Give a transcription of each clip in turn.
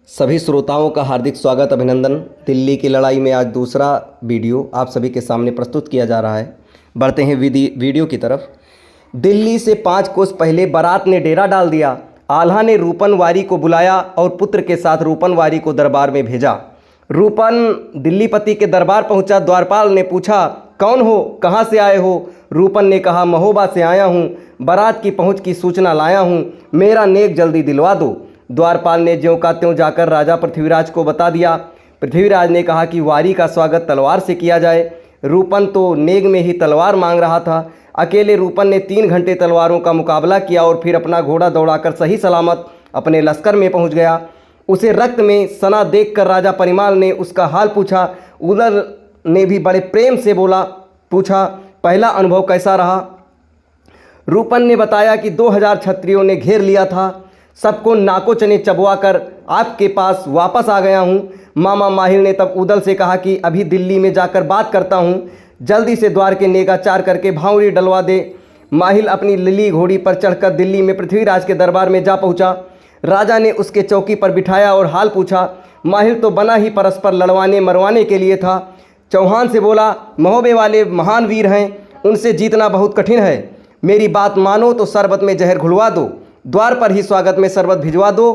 सभी श्रोताओं का हार्दिक स्वागत अभिनंदन। दिल्ली की लड़ाई में आज दूसरा वीडियो आप सभी के सामने प्रस्तुत किया जा रहा है। बढ़ते हैं वीडियो की तरफ। दिल्ली से 5 कोस पहले बारात ने डेरा डाल दिया। आल्हा ने रूपन वारी को बुलाया और पुत्र के साथ रूपन वारी को दरबार में भेजा। रूपन दिल्लीपति के दरबार पहुंचा। द्वारपाल ने पूछा, कौन हो, कहाँ से आए हो? रूपन ने कहा, महोबा से आया हूँ, बारात की पहुँच की सूचना लाया हूँ, मेरा नेक जल्दी दिलवा दो। द्वारपाल ने ज्यों का त्यों जाकर राजा पृथ्वीराज को बता दिया। पृथ्वीराज ने कहा कि वारी का स्वागत तलवार से किया जाए। रूपन तो नेग में ही तलवार मांग रहा था। अकेले रूपन ने 3 घंटे तलवारों का मुकाबला किया और फिर अपना घोड़ा दौड़ाकर सही सलामत अपने लश्कर में पहुंच गया। उसे रक्त में सना देखकर राजा परिमाल ने उसका हाल पूछा। उदल ने भी बड़े प्रेम से पूछा, पहला अनुभव कैसा रहा? रूपन ने बताया कि 2000 क्षत्रियों ने घेर लिया था, सबको नाको चने चबवा कर आपके पास वापस आ गया हूँ। मामा माहिल ने तब उदल से कहा कि अभी दिल्ली में जाकर बात करता हूँ, जल्दी से द्वार के नेगाचार करके भावरी डलवा दे। माहिल अपनी लिली घोड़ी पर चढ़कर दिल्ली में पृथ्वीराज के दरबार में जा पहुँचा। राजा ने उसके चौकी पर बिठाया और हाल पूछा। माहिल तो बना ही परस्पर लड़वाने मरवाने के लिए था। चौहान से बोला, महोबे वाले महान वीर हैं, उनसे जीतना बहुत कठिन है, मेरी बात मानो तो शरबत में जहर घुलवा दो, द्वार पर ही स्वागत में शरबत भिजवा दो,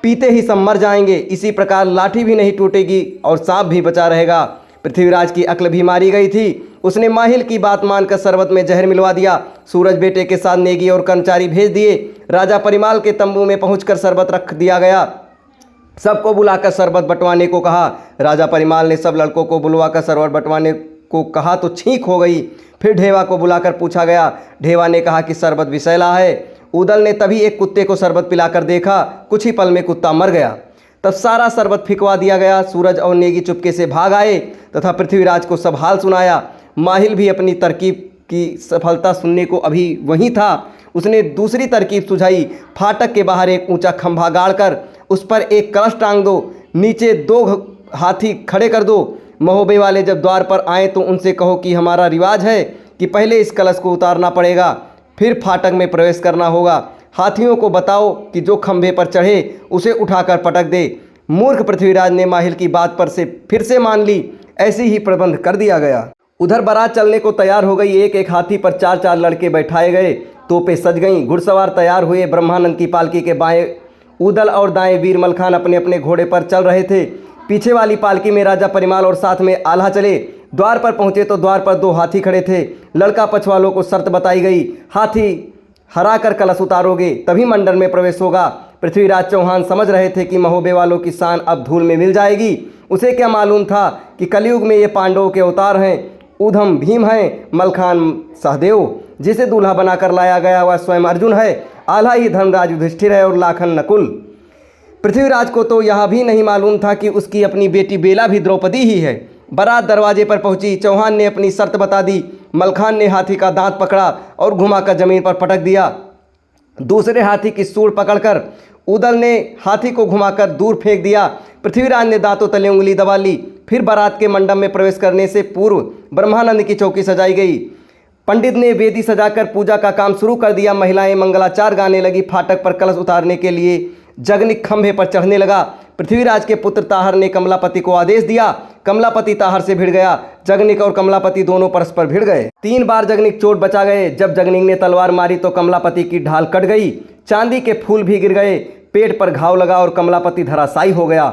पीते ही सब मर जाएंगे। इसी प्रकार लाठी भी नहीं टूटेगी और सांप भी बचा रहेगा। पृथ्वीराज की अक्ल भी मारी गई थी। उसने माहिल की बात मानकर शरबत में जहर मिलवा दिया। सूरज बेटे के साथ नेगी और कर्मचारी भेज दिए। राजा परिमाल के तंबू में पहुंचकर शरबत रख दिया गया। सबको बुलाकर शरबत बंटवाने को कहा। राजा परिमाल ने सब लड़कों को बुलवाकर शरबत बंटवाने को कहा तो छींक हो गई। फिर ढेवा को बुलाकर पूछा गया। ढेवा ने कहा कि शरबत विषैला है। उदल ने तभी एक कुत्ते को शरबत पिलाकर देखा, कुछ ही पल में कुत्ता मर गया। तब सारा शरबत फिकवा दिया गया। सूरज और नेगी चुपके से भाग आए तथा पृथ्वीराज को सब हाल सुनाया। माहिल भी अपनी तरकीब की सफलता सुनने को अभी वहीं था। उसने दूसरी तरकीब सुझाई। फाटक के बाहर एक ऊंचा खंभा गाड़कर उस पर एक कलश टांग दो, नीचे 2 हाथी खड़े कर दो। महोबे वाले जब द्वार पर आए तो उनसे कहो कि हमारा रिवाज है कि पहले इस कलश को उतारना पड़ेगा, फिर फाटक में प्रवेश करना होगा। हाथियों को बताओ कि जो खंभे पर चढ़े उसे उठाकर पटक दे। मूर्ख पृथ्वीराज ने माहिल की बात पर से फिर से मान ली। ऐसी ही प्रबंध कर दिया गया। उधर बारात चलने को तैयार हो गई। एक एक हाथी पर 4-4 लड़के बैठाए गए। तोपें सज गईं। घुड़सवार तैयार हुए। ब्रह्मानंद की पालकी के बाएं उदल और दाएं वीर मलखान अपने अपने घोड़े पर चल रहे थे। पीछे वाली पालकी में राजा परिमाल और साथ में आल्हा चले। द्वार पर पहुंचे तो द्वार पर 2 हाथी खड़े थे। लड़का पक्ष वालों को शर्त बताई गई, हाथी हरा कर कलश उतारोगे तभी मंडल में प्रवेश होगा। पृथ्वीराज चौहान समझ रहे थे कि महोबे वालों की शान अब धूल में मिल जाएगी। उसे क्या मालूम था कि कलयुग में ये पांडवों के अवतार हैं। ऊधम भीम हैं, मलखान सहदेव, जिसे दूल्हा बनाकर लाया गया वह स्वयं अर्जुन है, आल्हा ही धर्मराज युधिष्ठिर है और लाखन नकुल। पृथ्वीराज को तो यह भी नहीं मालूम था कि उसकी अपनी बेटी बेला भी द्रौपदी ही है। बारात दरवाजे पर पहुंची। चौहान ने अपनी शर्त बता दी। मलखान ने हाथी का दांत पकड़ा और घुमाकर जमीन पर पटक दिया। दूसरे हाथी की सूंड पकड़कर उदल ने हाथी को घुमाकर दूर फेंक दिया। पृथ्वीराज ने दांतों तले उंगली दबा ली। फिर बारात के मंडप में प्रवेश करने से पूर्व ब्रह्मानंद की चौकी सजाई गई। पंडित ने वेदी सजाकर पूजा का काम शुरू कर दिया। महिलाएं मंगलाचार गाने लगी। फाटक पर कलश उतारने के लिए जगनिक खंभे पर चढ़ने लगा। पृथ्वीराज के पुत्र ताहर ने कमलापति को आदेश दिया। कमलापति ताहर से भिड़ गया। जगनिक और कमलापति दोनों परस्पर भिड़ गए। 3 बार जगनिक चोट बचा गए। जब जगनिक ने तलवार मारी तो कमलापति की ढाल कट गई। चांदी के फूल भी गिर गए। पेट पर घाव लगा और कमलापति धराशायी हो गया।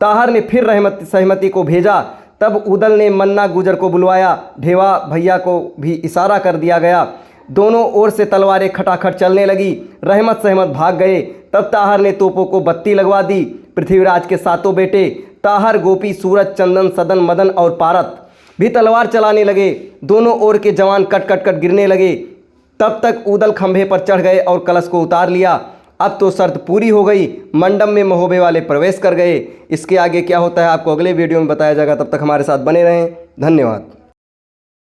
ताहर ने फिर सहमति को भेजा। तब उदल ने मन्ना गुजर को बुलवाया। ढेवा भैया को भी इशारा कर दिया गया। दोनों ओर से तलवारें खटाखट चलने लगी। रहमत सहमत भाग गए। तब ताहर ने तोपों को बत्ती लगवा दी। पृथ्वीराज के 7 बेटे ताहर, गोपी, सूरज, चंदन, सदन, मदन और पारत भी तलवार चलाने लगे। दोनों ओर के जवान कट कट कट गिरने लगे। तब तक उदल खंभे पर चढ़ गए और कलश को उतार लिया। अब तो शर्त पूरी हो गई। मंडप में महोबे वाले प्रवेश कर गए। इसके आगे क्या होता है आपको अगले वीडियो में बताया जाएगा। तब तक हमारे साथ बने रहें। धन्यवाद।